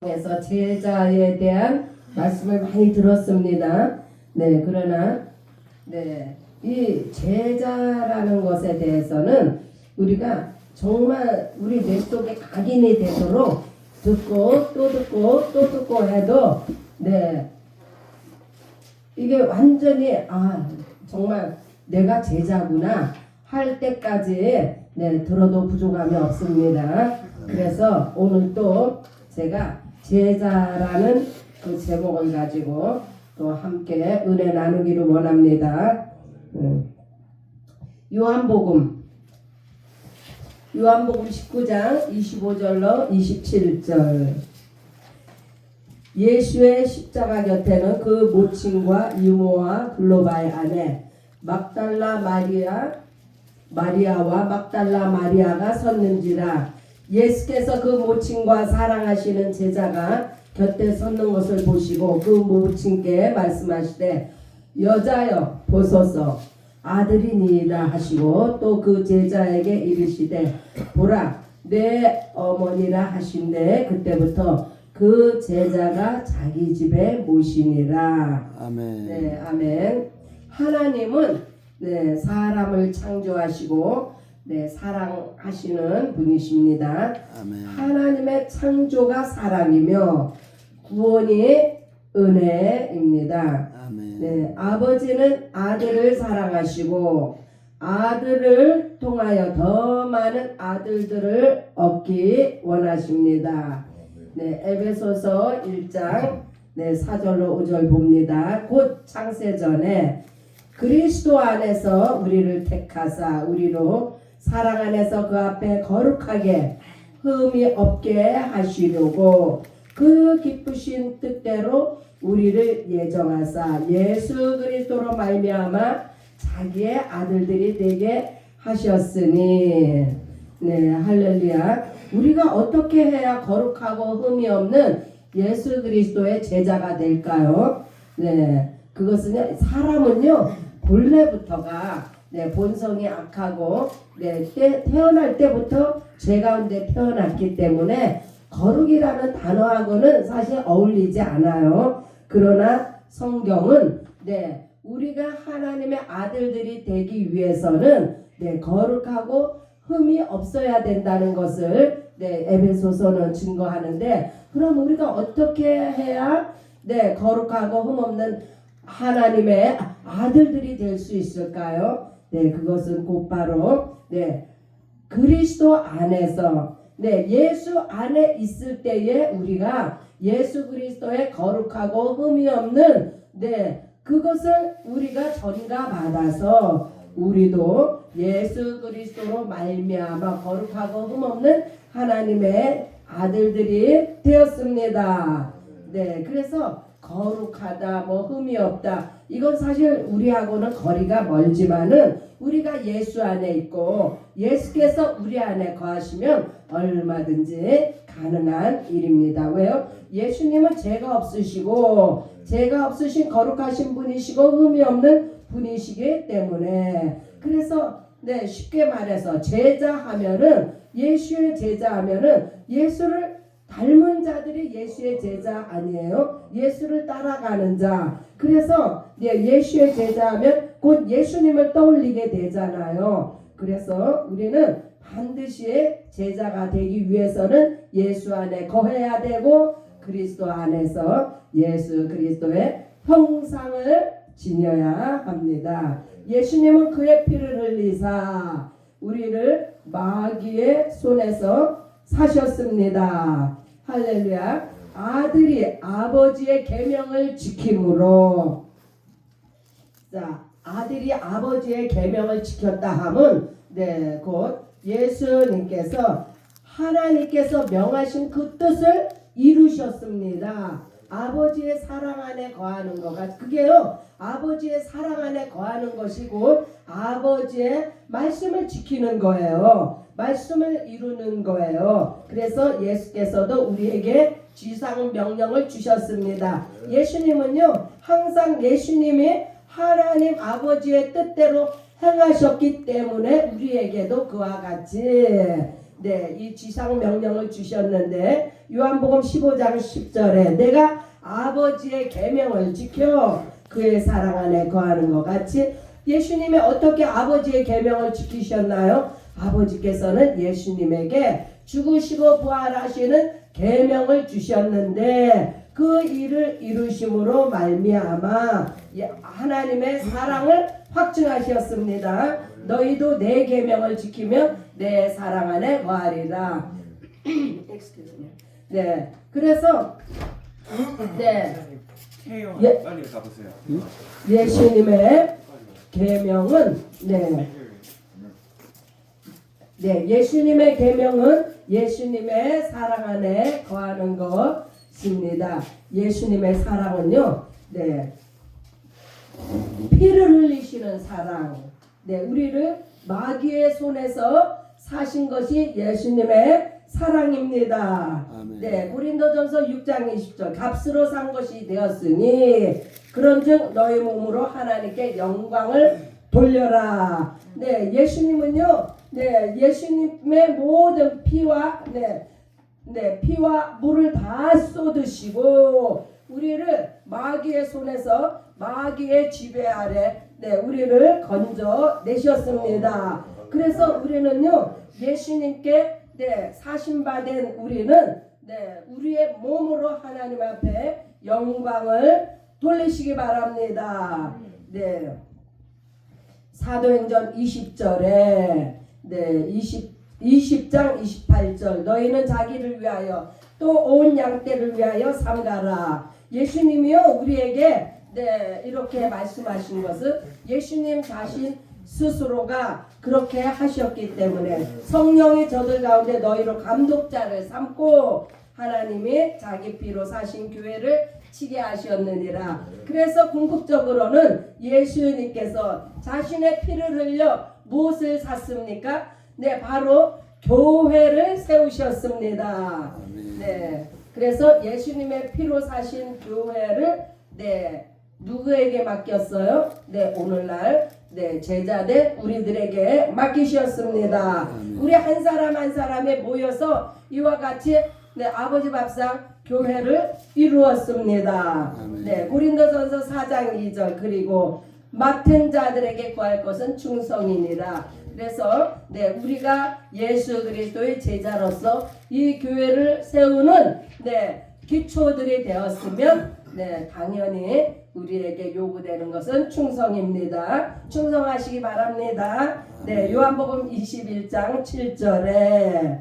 에서 제자에 대한 말씀을 많이 들었습니다. 네, 그러나 이 제자라는 것에 대해서는 우리가 정말 우리 뇌 속에 각인이 되도록 듣고 또 듣고 또 듣고 해도 이게 완전히 정말 내가 제자구나 할 때까지 들어도 부족함이 없습니다. 그래서 오늘 또 제가 제자라는 그 제목을 가지고 또 함께 은혜 나누기를 원합니다. 요한복음 19장 25절로 27절. 예수의 십자가 곁에는 그 모친과 유모와 글로바의 아내 막달라 마리아와 막달라 마리아가 섰는지라. 예수께서 그 모친과 사랑하시는 제자가 곁에 섰는 것을 보시고 그 모친께 말씀하시되 여자여 보소서 아들이니이다 하시고 또 그 제자에게 이르시되 보라 내 어머니라 하신대. 그때부터 그 제자가 자기 집에 모시니라. 아멘. 네, 아멘. 하나님은 사람을 창조하시고 사랑하시는 분이십니다. 아멘. 하나님의 창조가 사랑이며 구원이 은혜입니다. 아멘. 아버지는 아들을 사랑하시고 아들을 통하여 더 많은 아들들을 얻기 원하십니다. 에베소서 1장 4절로 5절 봅니다. 곧 창세전에 그리스도 안에서 우리를 택하사 우리로 사랑 안에서 그 앞에 거룩하게 흠이 없게 하시려고 그 기쁘신 뜻대로 우리를 예정하사 예수 그리스도로 말미암아 자기의 아들들이 되게 하셨으니. 할렐루야. 우리가 어떻게 해야 거룩하고 흠이 없는 예수 그리스도의 제자가 될까요? 그것은 사람은요 본래부터가 본성이 악하고 태어날 때부터 죄 가운데 태어났기 때문에 거룩이라는 단어하고는 사실 어울리지 않아요. 그러나 성경은 우리가 하나님의 아들들이 되기 위해서는 거룩하고 흠이 없어야 된다는 것을 에베소서는 증거하는데, 그럼 우리가 어떻게 해야 거룩하고 흠 없는 하나님의 아들들이 될 수 있을까요? 그것은 곧바로 그리스도 안에서 예수 안에 있을 때에 우리가 예수 그리스도의 거룩하고 흠이 없는 그것을 우리가 전가받아서 우리도 예수 그리스도로 말미암아 거룩하고 흠 없는 하나님의 아들들이 되었습니다. 그래서 거룩하다, 흠이 없다, 이건 사실 우리하고는 거리가 멀지만은 우리가 예수 안에 있고 예수께서 우리 안에 거하시면 얼마든지 가능한 일입니다. 왜요? 예수님은 죄가 없으신 거룩하신 분이시고 흠이 없는 분이시기 때문에, 그래서 쉽게 말해서 제자하면은 예수의 제자하면은 예수를 닮은 자들이 예수의 제자 아니에요? 예수를 따라가는 자. 그래서 예수의 제자하면 곧 예수님을 떠올리게 되잖아요. 그래서 우리는 반드시 제자가 되기 위해서는 예수 안에 거해야 되고 그리스도 안에서 예수 그리스도의 형상을 지녀야 합니다. 예수님은 그의 피를 흘리사 우리를 마귀의 손에서 사셨습니다. 할렐루야. 아들이 아버지의 계명을 지킴으로, 아들이 아버지의 계명을 지켰다 함은 곧 예수님께서 하나님께서 명하신 그 뜻을 이루셨습니다. 아버지의 사랑 안에 거하는 거가 그게요, 아버지의 사랑 안에 거하는 것이고 아버지의 말씀을 지키는 거예요. 말씀을 이루는 거예요. 그래서 예수께서도 우리에게 지상 명령을 주셨습니다. 예수님은요 항상 예수님이 하나님 아버지의 뜻대로 행하셨기 때문에 우리에게도 그와 같이 네, 이 지상 명령을 주셨는데 요한복음 15장 10절에 내가 아버지의 계명을 지켜 그의 사랑 안에 거하는 것 같이 예수님이 어떻게 아버지의 계명을 지키셨나요? 아버지께서는 예수님에게 죽으시고 부활하시는 계명을 주셨는데 그 일을 이루심으로 말미암아 하나님의 사랑을 확증하셨습니다. 너희도 내 계명을 지키면 내 사랑 안에 거하리라. 네, 그래서 네, 빨리 가보세요. 예수님의 계명은 예수님의 계명은 예수님의 사랑 안에 거하는 것입니다. 예수님의 사랑은요, 피를 흘리시는 사랑, 우리를 마귀의 손에서 사신 것이 예수님의 사랑입니다. 고린도전서 6장 20절 값으로 산 것이 되었으니 그런즉 너희 몸으로 하나님께 영광을 돌려라. 예수님은요, 예수님의 모든 피와 피와 물을 다 쏟으시고 우리를 마귀의 손에서 마귀의 지배 아래 우리를 건져 내셨습니다. 그래서 우리는요, 예수님께 사신받은 우리는 우리의 몸으로 하나님 앞에 영광을 돌리시기 바랍니다. 사도행전 20절에 20장 28절 너희는 자기를 위하여 또 온 양떼를 위하여 삼가라. 예수님이요 우리에게 이렇게 말씀하신 것은 예수님 자신 스스로가 그렇게 하셨기 때문에 성령이 저들 가운데 너희로 감독자를 삼고 하나님이 자기 피로 사신 교회를 치게 하셨느니라. 그래서 궁극적으로는 예수님께서 자신의 피를 흘려 무엇을 샀습니까? 바로 교회를 세우셨습니다. 그래서 예수님의 피로 사신 교회를 누구에게 맡겼어요? 오늘날 제자된 우리들에게 맡기셨습니다. 우리 한 사람 한 사람이 모여서 이와 같이 아버지 밥상 교회를 이루었습니다. 고린도전서 4장 2절 그리고 맡은 자들에게 구할 것은 충성이니라. 그래서 우리가 예수 그리스도의 제자로서 이 교회를 세우는 기초들이 되었으면 당연히 우리에게 요구되는 것은 충성입니다. 충성하시기 바랍니다. 요한복음 21장 7절에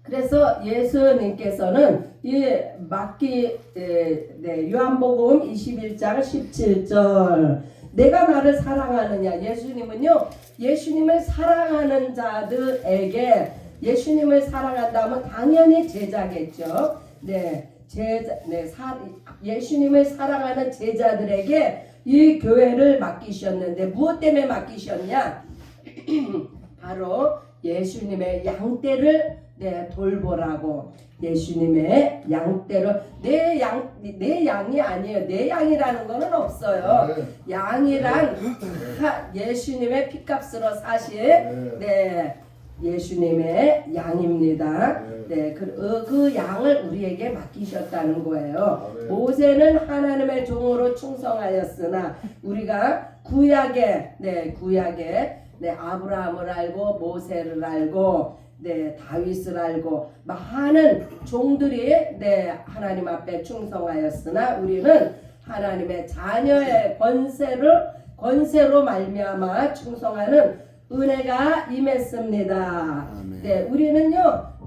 그래서 예수님께서는 요한복음 21장 17절 내가 나를 사랑하느냐. 예수님은요, 예수님을 사랑하는 자들에게 예수님을 사랑한다면 당연히 제자겠죠. 예수님을 사랑하는 제자들에게 이 교회를 맡기셨는데 무엇 때문에 맡기셨냐? 바로 예수님의 양떼를 돌보라고. 예수님의 양떼를 내 양이 아니에요. 내 양이라는 거는 없어요. 양이란 예수님의 피값으로 사신 예수님의 양입니다. 그 양을 우리에게 맡기셨다는 거예요. 모세는 하나님의 종으로 충성하였으나 우리가 구약에 아브라함을 알고 모세를 알고 다윗을 알고 많은 종들이 하나님 앞에 충성하였으나 우리는 하나님의 자녀의 권세로 말미암아 충성하는 은혜가 임했습니다. 우리는요,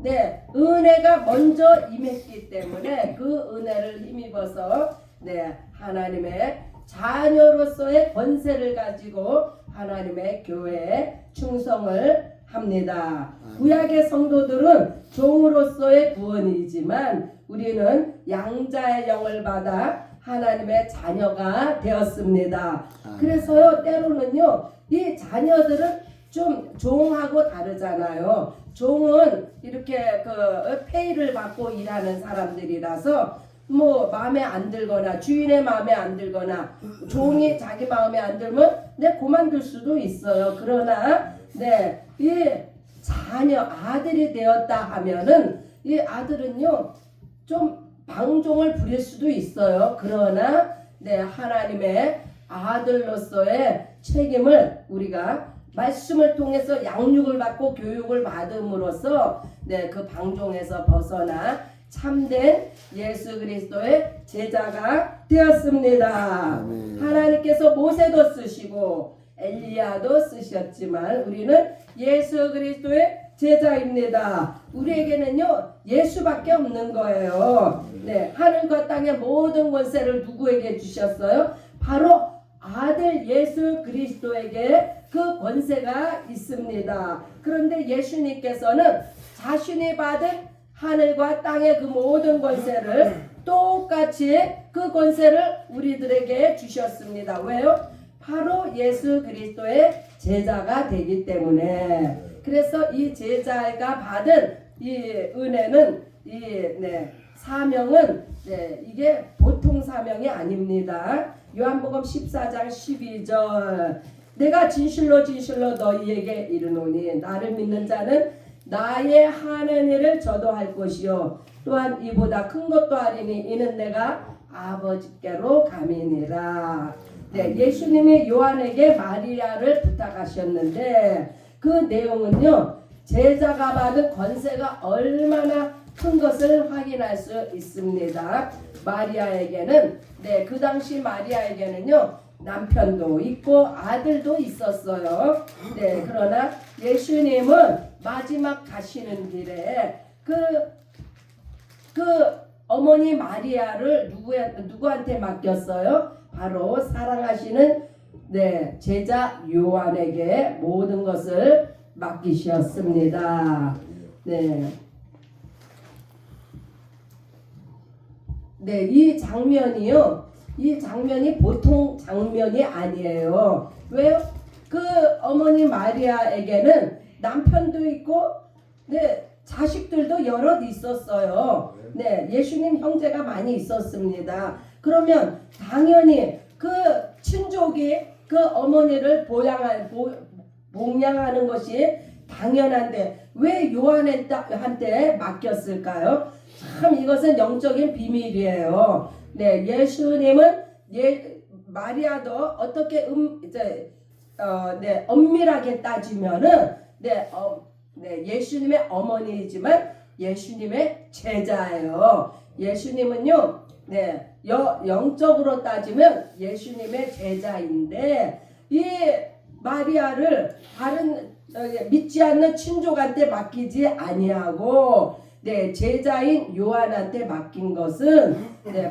은혜가 먼저 임했기 때문에 그 은혜를 힘입어서 하나님의 자녀로서의 권세를 가지고 하나님의 교회에 충성을 합니다. 구약의 성도들은 종으로서의 구원이지만 우리는 양자의 영을 받아 하나님의 자녀가 되었습니다. 그래서요, 때로는요, 이 자녀들은 좀 종하고 다르잖아요. 종은 이렇게 페이를 받고 일하는 사람들이라서 마음에 안 들거나 주인의 마음에 안 들거나 종이 자기 마음에 안 들면 그만둘 수도 있어요. 그러나 이 자녀 아들이 되었다 하면은 이 아들은요 좀 방종을 부릴 수도 있어요. 그러나 네 하나님의 아들로서의 책임을 우리가 말씀을 통해서 양육을 받고 교육을 받음으로써 네 그 방종에서 벗어나 참된 예수 그리스도의 제자가 되었습니다. 하나님께서 모세도 쓰시고 엘리야도 쓰셨지만 우리는 예수 그리스도의 제자입니다. 우리에게는요 예수밖에 없는 거예요. 네, 하늘과 땅의 모든 권세를 누구에게 주셨어요? 바로 아들 예수 그리스도에게 그 권세가 있습니다. 그런데 예수님께서는 자신이 받은 하늘과 땅의 그 모든 권세를 똑같이 그 권세를 우리들에게 주셨습니다. 왜요? 바로 예수 그리스도의 제자가 되기 때문에. 그래서 이 제자가 받은 이 은혜는 사명은 이게 보통 사명이 아닙니다. 요한복음 14장 12절 내가 진실로 진실로 너희에게 이르노니 나를 믿는 자는 나의 하는 일을 저도 할 것이요 또한 이보다 큰 것도 하리니 이는 내가 아버지께로 감이니라. 네, 예수님이 요한에게 마리아를 부탁하셨는데 그 내용은요 제자가 받은 권세가 얼마나 큰 것을 확인할 수 있습니다. 마리아에게는 그 당시 마리아에게는요 남편도 있고 아들도 있었어요. 그러나 예수님은 마지막 가시는 길에 그 어머니 마리아를 누구한테 맡겼어요? 바로 사랑하시는 제자 요한에게 모든 것을 맡기셨습니다. 이 장면이요. 이 장면이 보통 장면이 아니에요. 왜요? 그 어머니 마리아에게는 남편도 있고, 자식들도 여럿 있었어요. 예수님 형제가 많이 있었습니다. 그러면 당연히 그 친족이 그 어머니를 봉양하는 것이 당연한데 왜 요한한테 맡겼을까요? 참 이것은 영적인 비밀이에요. 예수님은 마리아도 어떻게 엄밀하게 따지면은 예수님의 어머니이지만 예수님의 제자예요. 예수님은요, 영적으로 따지면 예수님의 제자인데 이 마리아를 다른 믿지 않는 친족한테 맡기지 아니하고 제자인 요한한테 맡긴 것은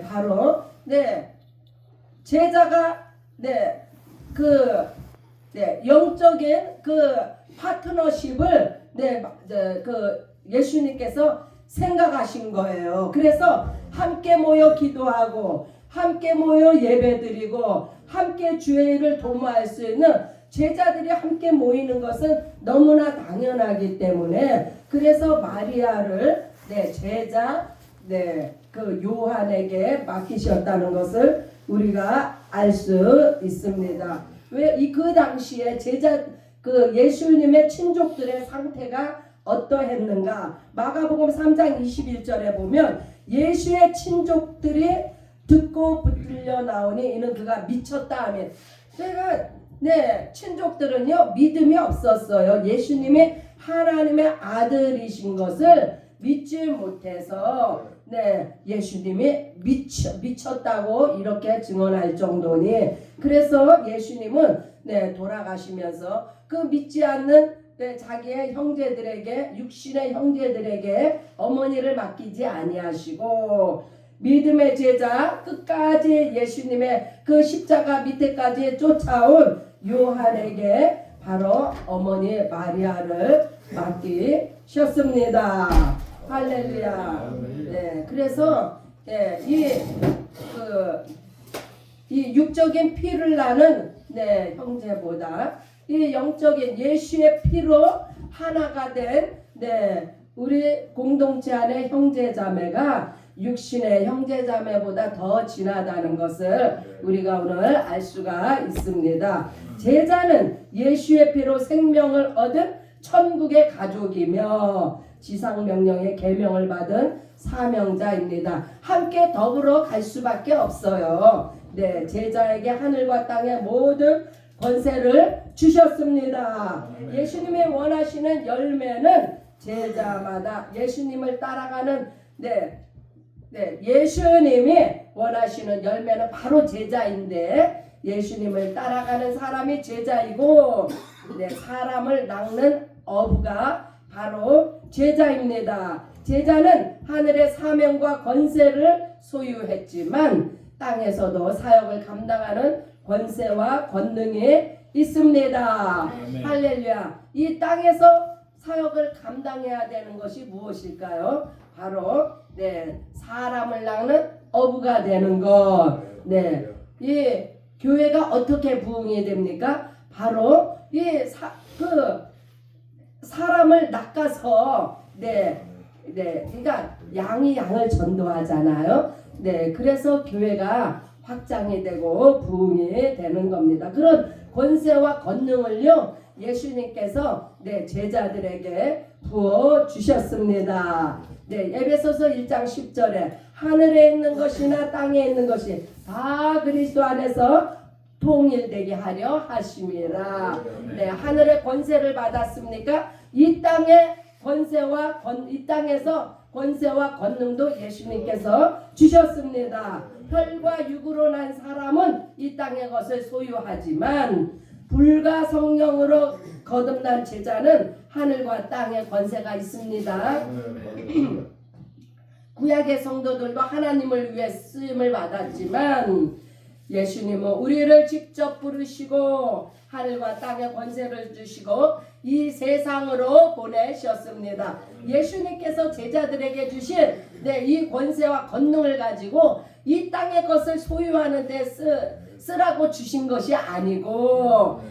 바로 제자가 영적인 그 파트너십을 예수님께서 생각하신 거예요. 그래서 함께 모여 기도하고 함께 모여 예배드리고 함께 주의 일을 도모할 수 있는 제자들이 함께 모이는 것은 너무나 당연하기 때문에 그래서 마리아를 제자 그 요한에게 맡기셨다는 것을 우리가 알 수 있습니다. 왜 그 당시에 제자 그 예수님의 친족들의 상태가 어떠했는가? 마가복음 3장 21절에 보면 예수의 친족들이 듣고 붙들려 나오니 이는 그가 미쳤다 하면 친족들은요 믿음이 없었어요. 예수님이 하나님의 아들이신 것을 믿지 못해서 예수님이 미쳤다고 이렇게 증언할 정도니 그래서 예수님은 돌아가시면서 그 믿지 않는 자기의 형제들에게 육신의 형제들에게 어머니를 맡기지 아니하시고 믿음의 제자 끝까지 예수님의 그 십자가 밑에까지 쫓아온 요한에게 바로 어머니 마리아를 맡기셨습니다. 할렐루야. 그래서 이 육적인 피를 나는 형제보다 이 영적인 예수의 피로 하나가 된 우리 공동체 안의 형제자매가 육신의 형제자매보다 더 진하다는 것을 우리가 오늘 알 수가 있습니다. 제자는 예수의 피로 생명을 얻은 천국의 가족이며 지상 명령의 계명을 받은 사명자입니다. 함께 더불어 갈 수밖에 없어요. 네, 제자에게 하늘과 땅의 모든 권세를 주셨습니다. 예수님이 원하시는 열매는 제자마다 예수님을 따라가는 예수님이 원하시는 열매는 바로 제자인데 예수님을 따라가는 사람이 제자이고 사람을 낚는 어부가 바로 제자입니다. 제자는 하늘의 사명과 권세를 소유했지만 땅에서도 사역을 감당하는 권세와 권능이 있습니다. 할렐루야. 이 땅에서 사역을 감당해야 되는 것이 무엇일까요? 바로 사람을 낚는 어부가 되는 것. 이 교회가 어떻게 부흥이 됩니까? 바로 이 사람을 낚아서 그러니까 양이 양을 전도하잖아요. 그래서 교회가 확장이 되고 부흥이 되는 겁니다. 그런 권세와 권능을요 예수님께서 제자들에게 부어 주셨습니다. 에베소서 1장 10절에 하늘에 있는 것이나 땅에 있는 것이 다 그리스도 안에서 통일되게 하려 하심이라. 하늘의 권세를 받았습니까? 이 땅의 권세와 이 땅에서 권세와 권능도 예수님께서 주셨습니다. 혈과 육으로 난 사람은 이 땅의 것을 소유하지만 불과 성령으로 거듭난 제자는 하늘과 땅의 권세가 있습니다. 구약의 성도들도 하나님을 위해 쓰임을 받았지만 예수님은 우리를 직접 부르시고 하늘과 땅의 권세를 주시고 이 세상으로 보내셨습니다. 예수님께서 제자들에게 주신 이 권세와 권능을 가지고 이 땅의 것을 소유하는 데 쓰라고 주신 것이 아니고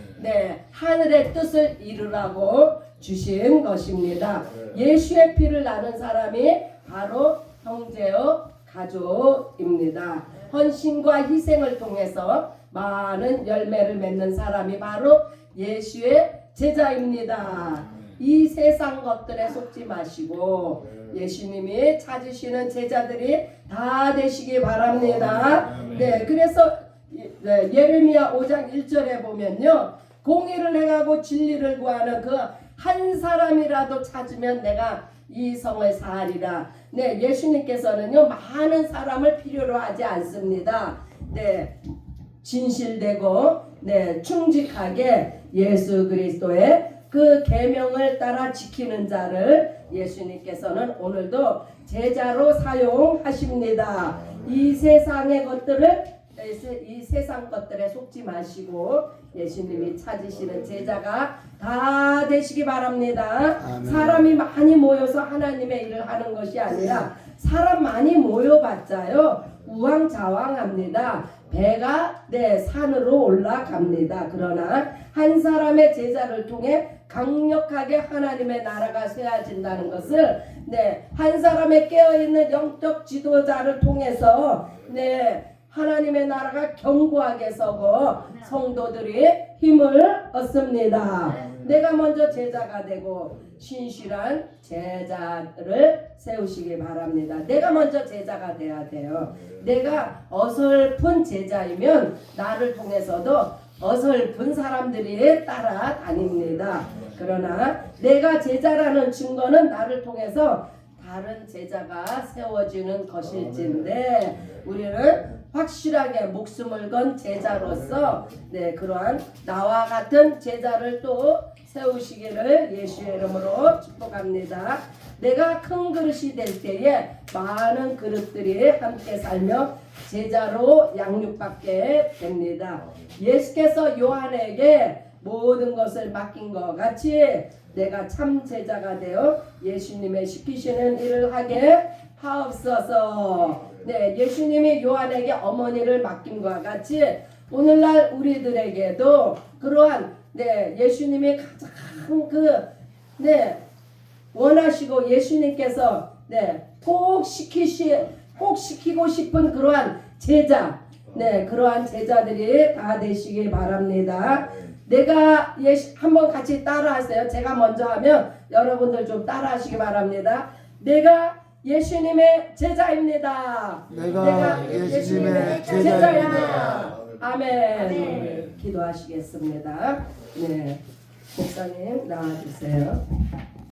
하늘의 뜻을 이루라고 주신 것입니다. 예수의 피를 나눈 사람이 바로 형제요 가족입니다. 헌신과 희생을 통해서 많은 열매를 맺는 사람이 바로 예수의 제자입니다. 이 세상 것들에 속지 마시고 예수님이 찾으시는 제자들이 다 되시기 바랍니다. 그래서 예레미야 5장 1절에 보면요, 공의를 행하고 진리를 구하는 그 한 사람이라도 찾으면 내가 이 성을 사하리라. 예수님께서는요 많은 사람을 필요로 하지 않습니다. 진실되고 충직하게 예수 그리스도의 그 계명을 따라 지키는 자를 예수님께서는 오늘도 제자로 사용하십니다. 이 세상의 것들을 이 세상 것들에 속지 마시고 예수님이 찾으시는 제자가 다 되시기 바랍니다. 아멘. 사람이 많이 모여서 하나님의 일을 하는 것이 아니라 사람 많이 모여봤자요 우왕좌왕합니다. 배가 산으로 올라갑니다. 그러나 한 사람의 제자를 통해 강력하게 하나님의 나라가 세워진다는 것을 한 사람의 깨어있는 영적 지도자를 통해서 하나님의 나라가 견고하게 서고 성도들이 힘을 얻습니다. 내가 먼저 제자가 되고 신실한 제자를 세우시기 바랍니다. 내가 먼저 제자가 돼야 돼요. 내가 어설픈 제자이면 나를 통해서도 어설픈 사람들이 따라다닙니다. 그러나 내가 제자라는 증거는 나를 통해서 다른 제자가 세워지는 것일진데 우리는 확실하게 목숨을 건 제자로서 그러한 나와 같은 제자를 또 세우시기를 예수의 이름으로 축복합니다. 내가 큰 그릇이 될 때에 많은 그릇들이 함께 살며 제자로 양육받게 됩니다. 예수께서 요한에게 모든 것을 맡긴 것 같이 내가 참 제자가 되어 예수님의 시키시는 일을 하게 하옵소서. 예수님이 요한에게 어머니를 맡김과 같이 오늘날 우리들에게도 그러한 예수님이 가장 원하시고 예수님께서 꼭 시키고 싶은 그러한 제자 그러한 제자들이 다 되시기 바랍니다. 내가 한번 같이 따라하세요. 제가 먼저 하면 여러분들 좀 따라하시기 바랍니다. 내가 예수님의 제자입니다. 내가 예수님의 제자입니다. 아멘. 기도하시겠습니다. 네, 목사님 나와주세요.